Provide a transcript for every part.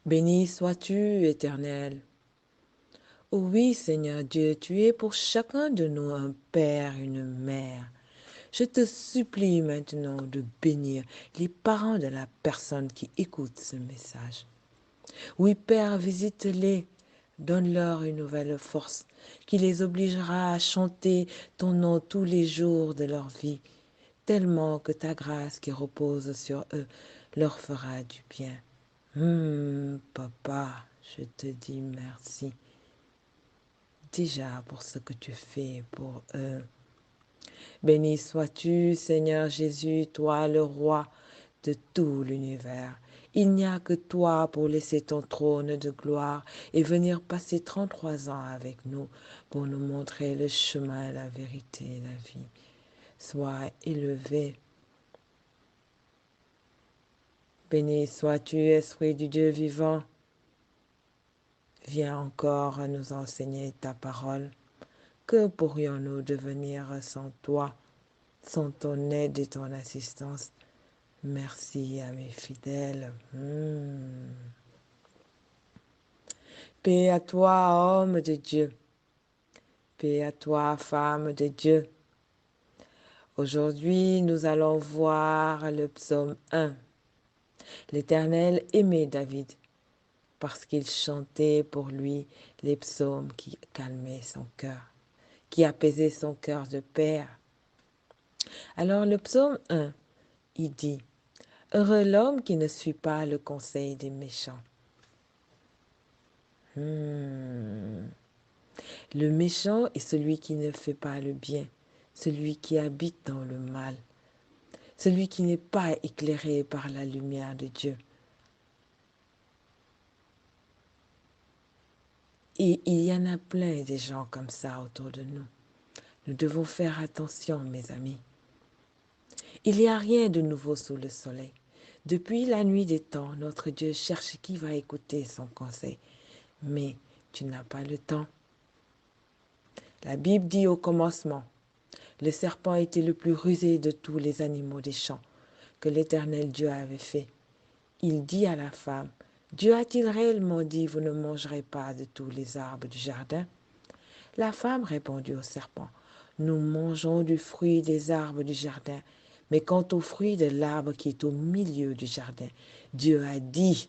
Béni sois-tu, Éternel. Oh oui, Seigneur Dieu, tu es pour chacun de nous un père, une mère. Je te supplie maintenant de bénir les parents de la personne qui écoute ce message. Oui, Père, visite-les, donne-leur une nouvelle force qui les obligera à chanter ton nom tous les jours de leur vie, tellement que ta grâce qui repose sur eux leur fera du bien. Papa, je te dis merci déjà pour ce que tu fais pour eux. Béni sois-tu, Seigneur Jésus, toi le roi de tout l'univers. Il n'y a que toi pour laisser ton trône de gloire et venir passer 33 ans avec nous pour nous montrer le chemin, la vérité et la vie. Sois élevé. Béni sois-tu, Esprit du Dieu vivant. Viens encore nous enseigner ta parole. Que pourrions-nous devenir sans toi, sans ton aide et ton assistance? Merci à mes fidèles. Paix à toi, homme de Dieu. Paix à toi, femme de Dieu. Aujourd'hui, nous allons voir le psaume 1. L'Éternel aimait David parce qu'il chantait pour lui les psaumes qui calmaient son cœur, qui apaisaient son cœur de père. Alors le psaume 1, il dit, « Heureux l'homme qui ne suit pas le conseil des méchants. » Le méchant est celui qui ne fait pas le bien, celui qui habite dans le mal, celui qui n'est pas éclairé par la lumière de Dieu. Et il y en a plein des gens comme ça autour de nous. Nous devons faire attention, mes amis. Il n'y a rien de nouveau sous le soleil. Depuis la nuit des temps, notre Dieu cherche qui va écouter son conseil. Mais tu n'as pas le temps. La Bible dit au commencement, le serpent était le plus rusé de tous les animaux des champs que l'Éternel Dieu avait fait. Il dit à la femme, Dieu a-t-il réellement dit, vous ne mangerez pas de tous les arbres du jardin? La femme répondit au serpent, nous mangeons du fruit des arbres du jardin, mais quant au fruit de l'arbre qui est au milieu du jardin, Dieu a dit,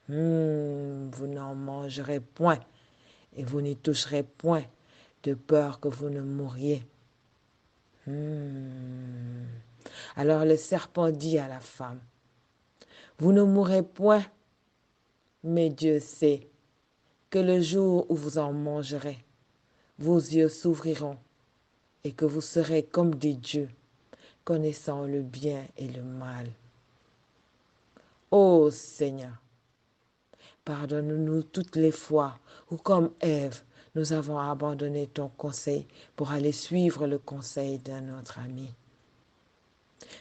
vous n'en mangerez point et vous n'y toucherez point, de peur que vous ne mouriez. Alors le serpent dit à la femme, vous ne mourrez point, mais Dieu sait que le jour où vous en mangerez, vos yeux s'ouvriront et que vous serez comme des dieux, connaissant le bien et le mal. Ô Seigneur, pardonne-nous toutes les fois où, comme Ève, nous avons abandonné ton conseil pour aller suivre le conseil d'un autre ami.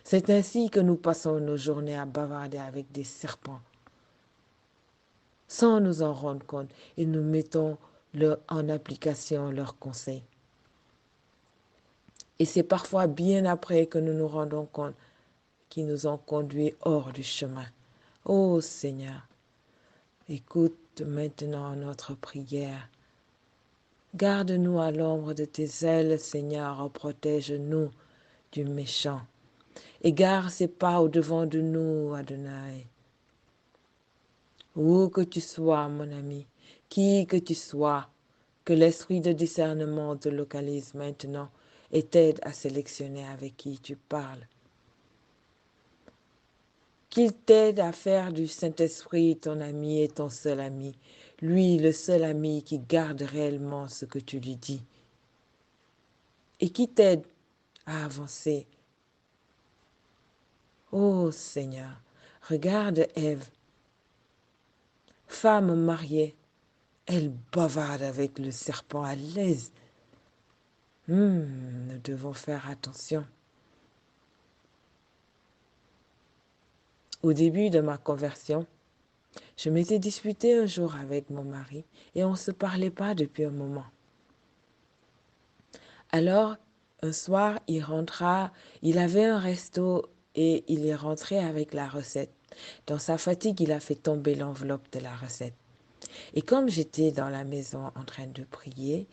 C'est ainsi que nous passons nos journées à bavarder avec des serpents, sans nous en rendre compte, et nous mettons en application leurs conseils. Et c'est parfois bien après que nous nous rendons compte qu'ils nous ont conduits hors du chemin. Ô Seigneur, écoute maintenant notre prière. Garde-nous à l'ombre de tes ailes, Seigneur, protège-nous du méchant. Égare ses pas au-devant de nous, Adonai. Où que tu sois, mon ami, qui que tu sois, que l'esprit de discernement te localise maintenant et t'aide à sélectionner avec qui tu parles. Qu'il t'aide à faire du Saint-Esprit ton ami et ton seul ami, lui le seul ami qui garde réellement ce que tu lui dis, et qui t'aide à avancer. Ô Seigneur, regarde Ève, femme mariée, elle bavarde avec le serpent à l'aise. Nous devons faire attention. Au début de ma conversion, je m'étais disputée un jour avec mon mari et on ne se parlait pas depuis un moment. Alors, un soir, il rentra, il avait un resto et il est rentré avec la recette. Dans sa fatigue, il a fait tomber l'enveloppe de la recette. Et comme j'étais dans la maison en train de prier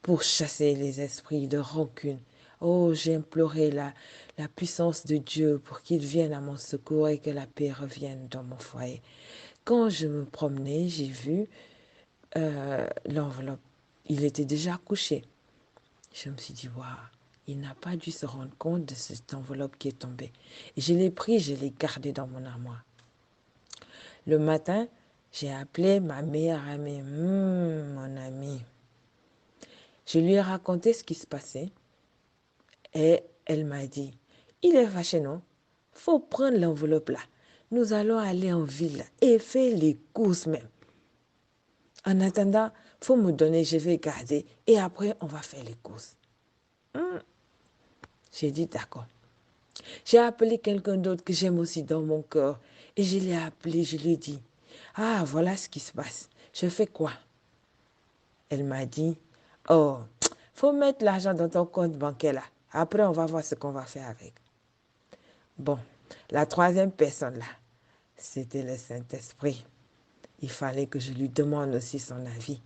pour chasser les esprits de rancune, oh, j'ai imploré la puissance de Dieu pour qu'il vienne à mon secours et que la paix revienne dans mon foyer. Quand je me promenais, j'ai vu l'enveloppe. Il était déjà couché. Je me suis dit, waouh, il n'a pas dû se rendre compte de cette enveloppe qui est tombée. Et je l'ai pris, je l'ai gardé dans mon armoire. Le matin, j'ai appelé ma meilleure amie, mon amie. Je lui ai raconté ce qui se passait et elle m'a dit, il est fâché, non? Faut prendre l'enveloppe là. Nous allons aller en ville et faire les courses même. En attendant, faut me donner, je vais garder et après on va faire les courses. J'ai dit d'accord. J'ai appelé quelqu'un d'autre que j'aime aussi dans mon cœur et je l'ai appelé, je lui ai dit, ah voilà ce qui se passe. Je fais quoi? Elle m'a dit, oh, faut mettre l'argent dans ton compte bancaire là. Après, on va voir ce qu'on va faire avec. Bon, la troisième personne là, c'était le Saint-Esprit. Il fallait que je lui demande aussi son avis.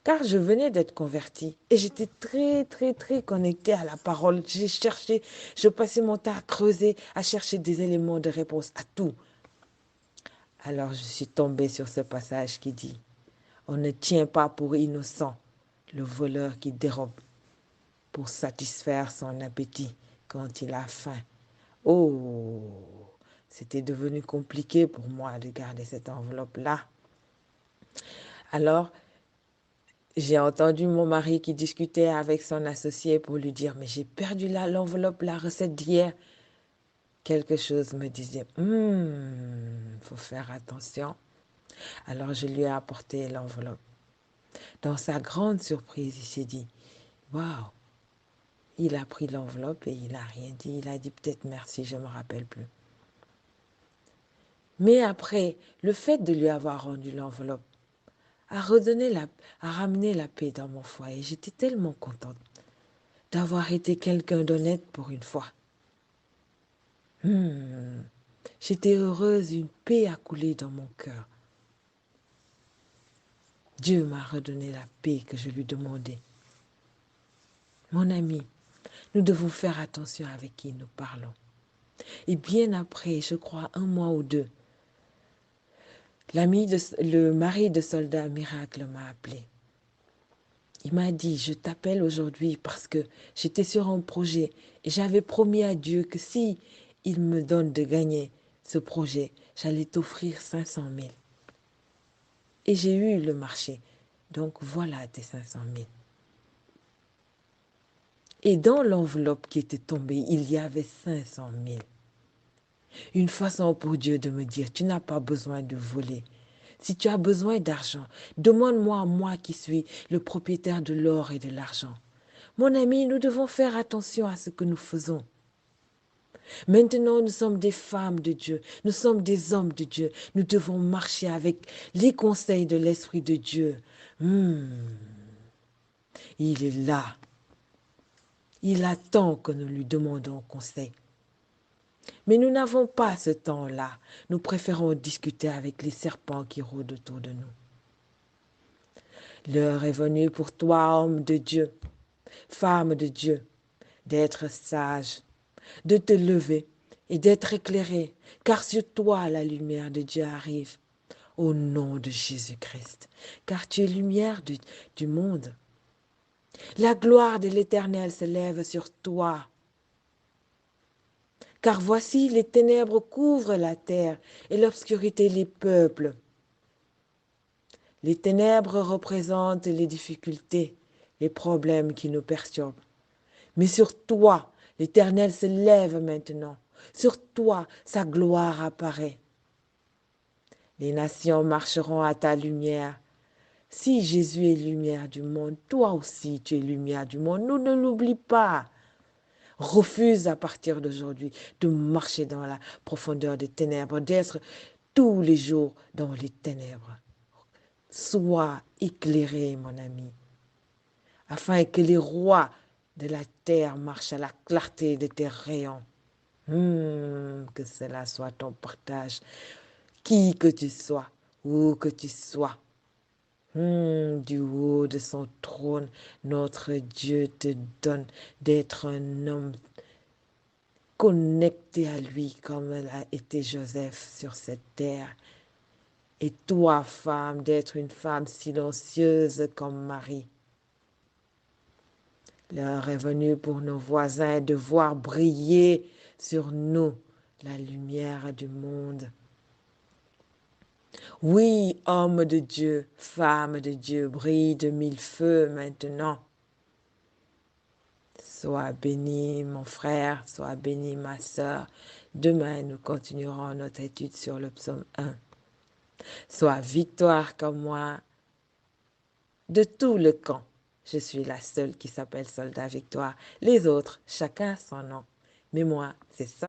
Car je venais d'être convertie et j'étais très, très, très connectée à la parole. J'ai cherché, je passais mon temps à creuser, à chercher des éléments de réponse à tout. Alors je suis tombée sur ce passage qui dit, on ne tient pas pour innocent le voleur qui dérobe pour satisfaire son appétit quand il a faim. Oh, c'était devenu compliqué pour moi de garder cette enveloppe-là. Alors, j'ai entendu mon mari qui discutait avec son associé pour lui dire, mais j'ai perdu l'enveloppe, la recette d'hier. Quelque chose me disait, faut faire attention. Alors, je lui ai apporté l'enveloppe. Dans sa grande surprise, il s'est dit, waouh, il a pris l'enveloppe et il n'a rien dit. Il a dit peut-être merci, je ne me rappelle plus. Mais après, le fait de lui avoir rendu l'enveloppe a ramené la paix dans mon foyer. J'étais tellement contente d'avoir été quelqu'un d'honnête pour une fois. J'étais heureuse, une paix a coulé dans mon cœur. Dieu m'a redonné la paix que je lui demandais. Mon ami, nous devons faire attention avec qui nous parlons. Et bien après, je crois 1 mois ou 2, le mari de soldat miracle m'a appelé. Il m'a dit, je t'appelle aujourd'hui parce que j'étais sur un projet et j'avais promis à Dieu que si il me donne de gagner ce projet, j'allais t'offrir 500 000. Et j'ai eu le marché. Donc voilà tes 500 000. Et dans l'enveloppe qui était tombée, il y avait 500 000. Une façon pour Dieu de me dire, tu n'as pas besoin de voler. Si tu as besoin d'argent, demande-moi, moi qui suis le propriétaire de l'or et de l'argent. Mon ami, nous devons faire attention à ce que nous faisons. Maintenant, nous sommes des femmes de Dieu, nous sommes des hommes de Dieu. Nous devons marcher avec les conseils de l'Esprit de Dieu. Il est là. Il attend que nous lui demandons conseil. Mais nous n'avons pas ce temps-là. Nous préférons discuter avec les serpents qui rôdent autour de nous. L'heure est venue pour toi, homme de Dieu, femme de Dieu, d'être sage, de te lever et d'être éclairé, car sur toi la lumière de Dieu arrive, au nom de Jésus-Christ, car tu es lumière du monde. La gloire de l'Éternel se lève sur toi, car voici les ténèbres couvrent la terre et l'obscurité les peuples. Les ténèbres représentent les difficultés, les problèmes qui nous perturbent. Mais sur toi, l'Éternel se lève maintenant. Sur toi, sa gloire apparaît. Les nations marcheront à ta lumière. Si Jésus est lumière du monde, toi aussi tu es lumière du monde. Nous ne l'oublie pas. Refuse à partir d'aujourd'hui de marcher dans la profondeur des ténèbres, d'être tous les jours dans les ténèbres. Sois éclairé, mon ami, afin que les rois de la terre marchent à la clarté de tes rayons. Que cela soit ton partage, qui que tu sois, où que tu sois. Du haut de son trône, notre Dieu te donne d'être un homme connecté à lui comme l'a été Joseph sur cette terre. Et toi, femme, d'être une femme silencieuse comme Marie. L'heure est venue pour nos voisins de voir briller sur nous la lumière du monde. Oui, homme de Dieu, femme de Dieu, brille de mille feux maintenant. Sois béni, mon frère, sois béni, ma sœur. Demain, nous continuerons notre étude sur le psaume 1. Sois victoire comme moi de tout le camp. Je suis la seule qui s'appelle Soldat Victoire. Les autres, chacun son nom. Mais moi, c'est ça.